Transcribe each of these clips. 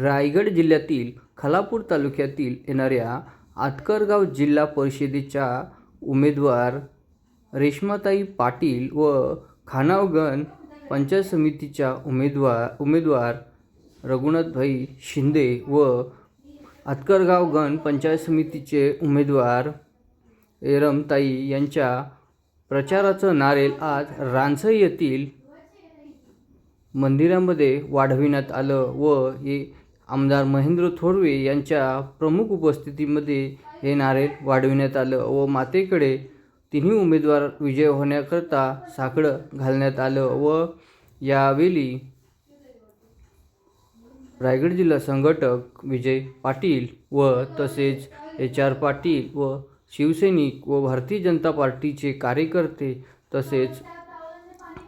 रायगड जिल्ह्यातील खालापूर तालुक्यातील येणाऱ्या आतकरगाव जिल्हा परिषदेच्या उमेदवार रेश्माताई पाटील व खानावगण पंचायत समितीच्या उमेदवार रघुनाथभाई शिंदे व आतकरगाव गण पंचायत समितीचे उमेदवार एरमताई यांच्या प्रचाराचं नारेल आज रानसई येथील मंदिरामध्ये वाढविण्यात आलं व हे आमदार महेंद्र थोरवे यांच्या प्रमुख उपस्थितीमध्ये हे नारेल वाढविण्यात आलं व मातेकडे तिन्ही उमेदवार विजय होण्याकरता साकडं घालण्यात आलं व यावेळी रायगड जिल्हा संघटक विजय पाटील व तसेच HR पाटील व शिवसैनिक व भारतीय जनता पार्टीचे कार्यकर्ते तसेच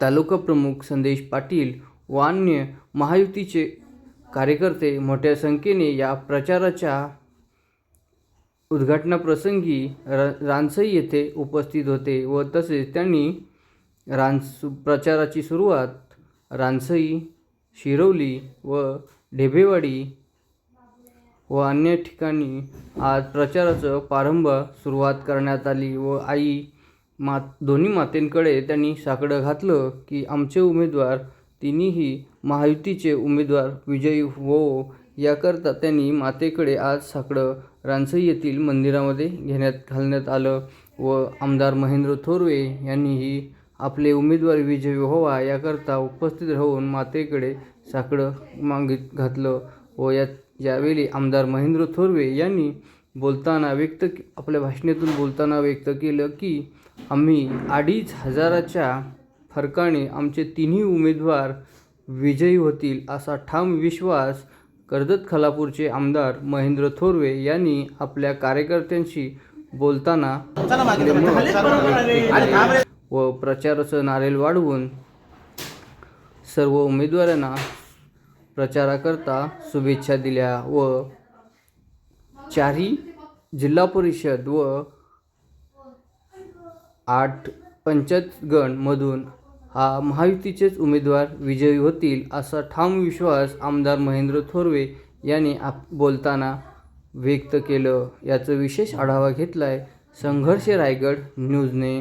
तालुका प्रमुख संदेश पाटील व अन्य महायुतीचे कार्यकर्ते मोठ्या संख्येने या प्रचाराच्या उद्घाटनाप्रसंगी रानसई येथे उपस्थित होते व तसेच त्यांनी प्रचाराची सुरुवात रानसई, शिरवली व ढेबेवाडी व अन्य ठिकाणी आज प्रचाराचं प्रारंभ सुरुवात करण्यात आली व दोन्ही मातेंकडे त्यांनी साकडं घातलं की आमचे उमेदवार तिन्ही महायुतीचे उमेदवार विजयी हो याकरता त्यांनी मातेकडे आज साकडं रानसई येथील मंदिरामध्ये घालण्यात आलं व आमदार महेंद्र थोरवे यांनीही आपले उमेदवार विजयी व्हावा याकरता उपस्थित राहून मातेकडे साकडं घातलं व यावेळी आमदार महेंद्र थोरवे यांनी आपल्या भाषणातून बोलताना व्यक्त केलं की आम्ही 2,500च्या फरकाने आमचे तिन्ही उमेदवार विजयी होतील असा ठाम विश्वास कर्जत खालापूरचे आमदार महेंद्र थोरवे यांनी आपल्या कार्यकर्त्यांशी बोलताना व प्रचाराचं नारेल वाढवून सर्व उमेदवारांना प्रचाराकरता शुभेच्छा दिल्या व 4 जिल्हा परिषद व 8 पंचायत गणमधून महायुतीचेच उमेदवार विजयी होतील असा ठाम विश्वास आमदार महेंद्र थोरवे यांनी बोलताना व्यक्त केलं। याचं विशेष आढावा घेतलाय संघर्ष रायगड न्यूजने।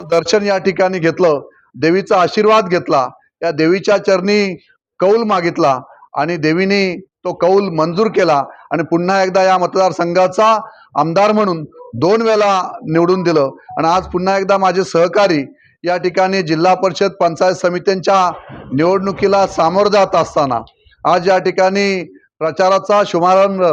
दर्शन या ठिकाणी घेतलं, देवीचा आशीर्वाद घेतला, या देवीच्या चरणी कौल मागितला आणि देवीने तो कौल मंजूर केला आणि पुन्हा एकदा या मतदारसंघाचा आमदार म्हणून 2 वेळा निवडून दिलं। आणि आज पुन्हा एकदा माझे सहकारी या ठिकाणी जिल्हा परिषद पंचायत समित्यांच्या निवडणुकीला सामोरं जात असताना आज या ठिकाणी प्रचाराचा शुभारंभ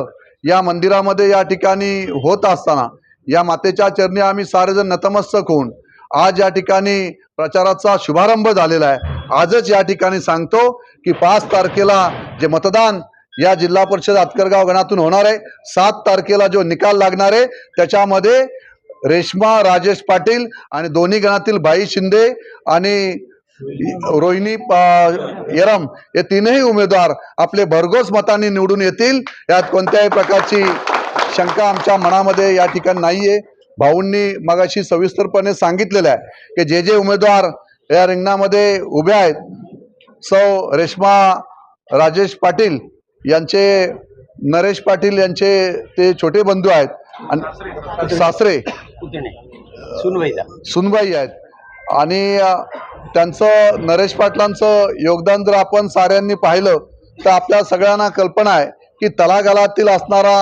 या मंदिरामध्ये या ठिकाणी होत असताना या मातेच्या चरणी आम्ही सारेजण नतमस्तक होऊन आज या ठिकाणी प्रचाराचा शुभारंभ झालेला आहे। आजच या ठिकाणी सांगतो की 5 तारखेला जे मतदान या जिल्हा परिषद आतकरगाव गणातून होणार आहे, 7 तारखेला जो निकाल लागणार आहे त्याच्यामध्ये रेश्मा राजेश पाटील आणि दोन्ही गणातील बाई शिंदे आणि रोहिणी येरम हे तीनही उमेदवार आपले भरघोस मतांनी निवडून येतील, यात कोणत्याही प्रकारची शंका आमच्या मनामध्ये या ठिकाणी नाहीये। भाऊंनी मगाशी सविस्तरपणे सांगितलेलं आहे की जे उमेदवार या रिंगणामध्ये उभे आहेत, सौ रेश्मा राजेश पाटील यांचे नरेश पाटील यांचे ते छोटे बंधू आहेत आणि सासरे सुनबाई आहेत आणि त्यांचं नरेश पाटलांचं योगदान जर आपण साऱ्यांनी पाहिलं तर आपल्या सगळ्यांना कल्पना आहे की तळागाळातील असणारा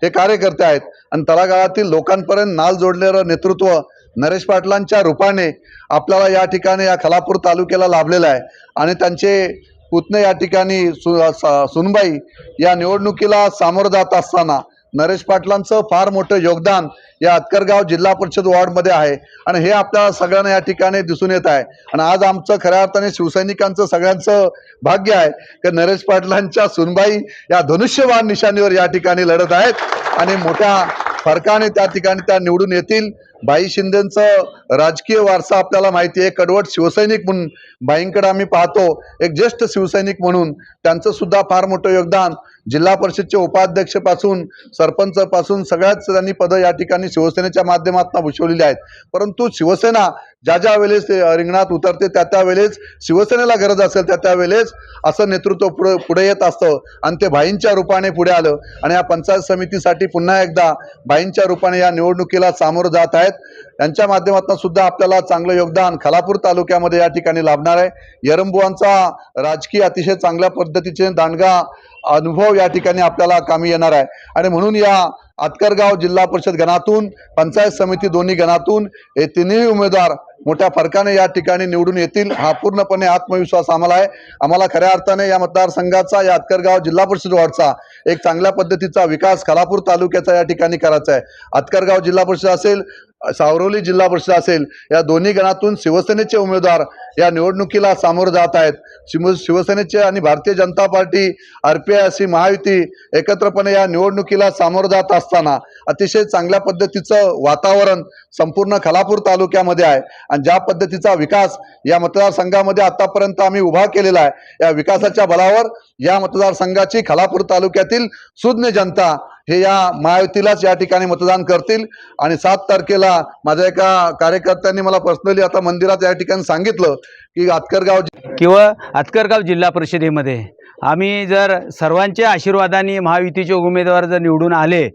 हे कार्यकर्ते आहेत आणि तळागाळातील लोकांपर्यंत नाल जोडलेलं नेतृत्व नरेश पाटलांच्या रूपाने आपल्याला या ठिकाणी या खालापूर तालुक्याला लाभलेलं आहे आणि त्यांचे पुतणे या ठिकाणी सुनबाई या निवडणुकीला सामोरं जात असताना नरेश पाटलांचं फार मोठं योगदान या अतकरगाव जिल्हा परिषद वॉर्डमध्ये आहे आणि हे आपल्या सगळ्यांना या ठिकाणी दिसून येत आहे आणि आज आमचं खऱ्या अर्थाने शिवसैनिकांचं सगळ्यांचं भाग्य आहे की नरेश पाटलांच्या सुनबाई या धनुष्यबाण निशाणीवर या ठिकाणी लढत आहेत आणि मोठ्या फरकाने त्या ठिकाणी त्या निवडून येतील. बाई शिंदेचं राजकीय वारसा आपल्याला माहिती आहे. कडवट शिवसैनिक म्हणून बाईंकडे आम्ही पाहतो एक ज्येष्ठ शिवसैनिक म्हणून त्यांचं सुद्धा फार मोठं योगदान. जिल्हा परिषदचे उपाध्यक्ष पासून सरपंच पासून सगळ्याच त्यांनी पदं या ठिकाणी शिवसेनेच्या माध्यमातून भूषवलेली आहेत. परंतु शिवसेना ज्या वेळेस रिंगणात उतरते त्या वेळेस शिवसेनेला गरज असेल त्या वेळेस असं नेतृत्व पुढे येत असतं आणि ते भाईंच्या रूपाने पुढे आलं आणि या पंचायत समितीसाठी पुन्हा एकदा भाईंच्या रूपाने या निवडणुकीला सामोरं जात आहेत. यांच्या माध्यमातून सुद्धा आपल्याला चांगलं योगदान खालापूर तालुक्यामध्ये या ठिकाणी लाभणार आहे. यरंबुवांचा राजकीय अतिशय चांगल्या पद्धतीचे दांडगा अनुभव या ठिकाणी आपल्याला कामी येणार आहे आणि म्हणून या अतकरगाव जिल्हा परिषद गणातून पंचायत समिती दोन्ही गणातून हे तिन्ही उमेदवार मोठ्या फरकाने या ठिकाणी निवडून येतील हा पूर्णपणे आत्मविश्वास आम्हाला आहे. आम्हाला खऱ्या अर्थाने या मतदारसंघाचा या अतकरगाव जिल्हा परिषद वॉर्डचा एक चांगल्या पद्धतीचा विकास खालापूर तालुक्याचा या ठिकाणी करायचा आहे. अतकरगाव जिल्हा परिषद असेल सावरवली जिल्हा परिषद असेल या दोन्ही गणातून शिवसेनेचे उमेदवार या निवडणुकीला सामोरं जात आहेत. शिवसेनेचे आणि भारतीय जनता पार्टी RPI अशी महायुती एकत्रपणे या निवडणुकीला सामोरं जात असताना अतिशय चांगल्या पद्धतीचं वातावरण संपूर्ण खालापूर तालुक्यामध्ये आहे आणि ज्या पद्धतीचा विकास या मतदारसंघामध्ये आतापर्यंत आम्ही उभा केलेला आहे या विकासाच्या बलावर या मतदारसंघाची खालापूर तालुक्यातील सुज्ञ जनता हे या महायुतीलाच या ठिकाणी मतदान करतील आणि 7 तारखेला माझ्या एका कार्यकर्त्यांनी मला पर्सनली आता मंदिरात या ठिकाणी सांगितलं की अतकरगाव जिल्हा परिषदेमध्ये आम्ही जर सर्वांच्या आशीर्वादाने महायुतीचे उमेदवार जर निवडून आले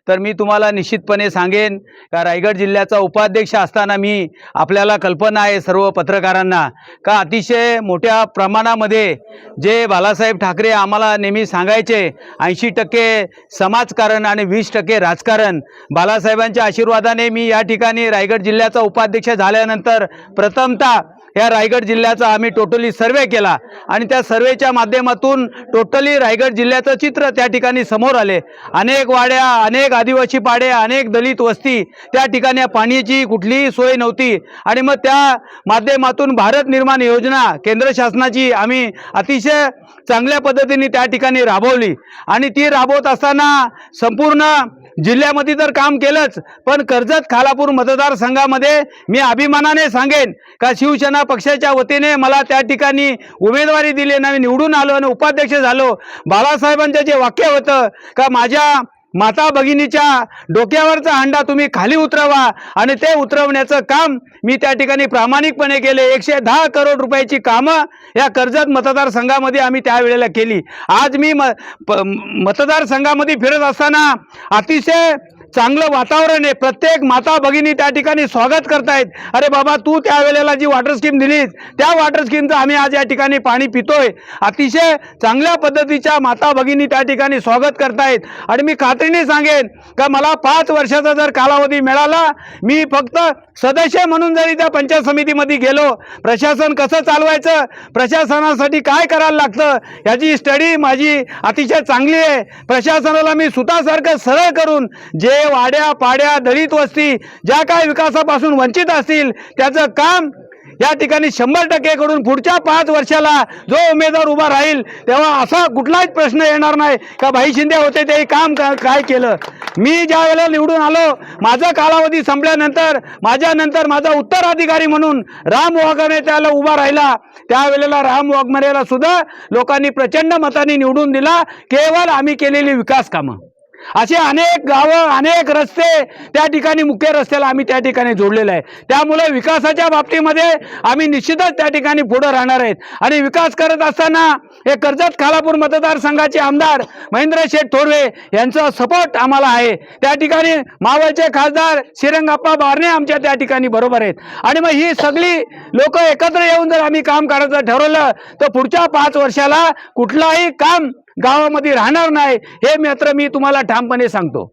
तर मी तुम्हाला निश्चितपणे सांगेन का रायगड जिल्ह्याचा उपाध्यक्ष असताना मी आपल्याला कल्पना आहे सर्व पत्रकारांना का अतिशय मोठ्या प्रमाणामध्ये जे बाळासाहेब ठाकरे आम्हाला नेहमी सांगायचे 80% समाजकारण आणि 20% राजकारण. बाळासाहेबांच्या आशीर्वादाने मी या ठिकाणी रायगड जिल्ह्याचा उपाध्यक्ष झाल्यानंतर प्रथमतः या रायगड जिल्ह्याचा आम्ही टोटली सर्वे केला आणि त्या सर्वेच्या माध्यमातून टोटली रायगड जिल्ह्याचं चित्र त्या ठिकाणी समोर आले. अनेक वाड्या, अनेक आदिवासी पाडे, अनेक दलित वस्ती त्या ठिकाणी पाण्याची कुठलीही सोय नव्हती आणि मग त्या माध्यमातून भारत निर्माण योजना केंद्र शासनाची आम्ही अतिशय चांगल्या पद्धतीने त्या ठिकाणी राबवली आणि ती राबवत असताना संपूर्ण जिल्ह्यामध्ये तर काम केलंच पण कर्जत खालापूर मतदारसंघामध्ये मी अभिमानाने सांगेन का शिवसेना पक्षाच्या वतीने मला त्या ठिकाणी उमेदवारी दिली आणि निवडून आलो आणि उपाध्यक्ष झालो. बाळासाहेबांचं जे वाक्य होतं का माझ्या माता भगिनीच्या डोक्यावरचा हंडा तुम्ही खाली उतरवा आणि ते उतरवण्याचं काम मी त्या ठिकाणी प्रामाणिकपणे केले. 110 करोड रुपयाची कामं या कर्जत मतदारसंघामध्ये आम्ही त्यावेळेला केली. आज मी मतदारसंघामध्ये फिरत असताना अतिशय चांगलं वातावरण आहे. प्रत्येक माता भगिनी त्या ठिकाणी स्वागत करतायत. अरे बाबा तू त्यावेळेला जी वॉटर स्कीम दिलीस त्या वॉटर स्कीमचं आम्ही आज या ठिकाणी पाणी पितोय. अतिशय चांगल्या पद्धतीच्या माता भगिनी त्या ठिकाणी स्वागत करतायत आणि मी खात्रीने सांगेन का मला 5 वर्षाचा जर कालावधी मिळाला मी फक्त सदस्य म्हणून जरी त्या पंचायत समितीमध्ये गेलो प्रशासन कसं चालवायचं प्रशासनासाठी काय करायला लागतं याची स्टडी माझी अतिशय चांगली आहे. प्रशासनाला मी सुतासारखं सरळ करून जे वाड्या पाड्या दलित वस्ती ज्या काय विकासापासून वंचित असतील त्याचं काम या ठिकाणी 100% कडून पुढच्या 5 वर्षाला जो उमेदवार उभा राहील तेव्हा असा कुठलाच प्रश्न येणार नाही का भाई शिंदे होते ते काम काय केलं. मी ज्या वेळेला निवडून आलो माझा कालावधी संपल्यानंतर माझ्यानंतर माझा उत्तराधिकारी म्हणून राम वाघमारे त्याला उभा राहिला. त्यावेळेला राम वाघमारेला सुद्धा लोकांनी प्रचंड मताने निवडून दिला केवळ आम्ही केलेली विकास कामं. असे अनेक गावं, अनेक रस्ते त्या ठिकाणी, मुख्य रस्त्याला आम्ही त्या ठिकाणी जोडलेलं आहे. त्यामुळे विकासाच्या बाबतीमध्ये आम्ही निश्चितच त्या ठिकाणी पुढे राहणार आहेत. आणि विकास करत असताना हे कर्जत खालापूर मतदारसंघाचे आमदार महेंद्र शेठ थोरवे यांचा सपोर्ट आम्हाला आहे. त्या ठिकाणी मावळचे खासदार श्रीरंगप्पा बारणे आमच्या त्या ठिकाणी बरोबर आहेत. आणि मग ही सगळी लोक एकत्र येऊन जर आम्ही काम करायचं ठरवलं तर पुढच्या 5 वर्षाला कुठलाही काम गावामध्ये राहणार नाही, हे मात्र मी तुम्हाला ठामपणे सांगतो.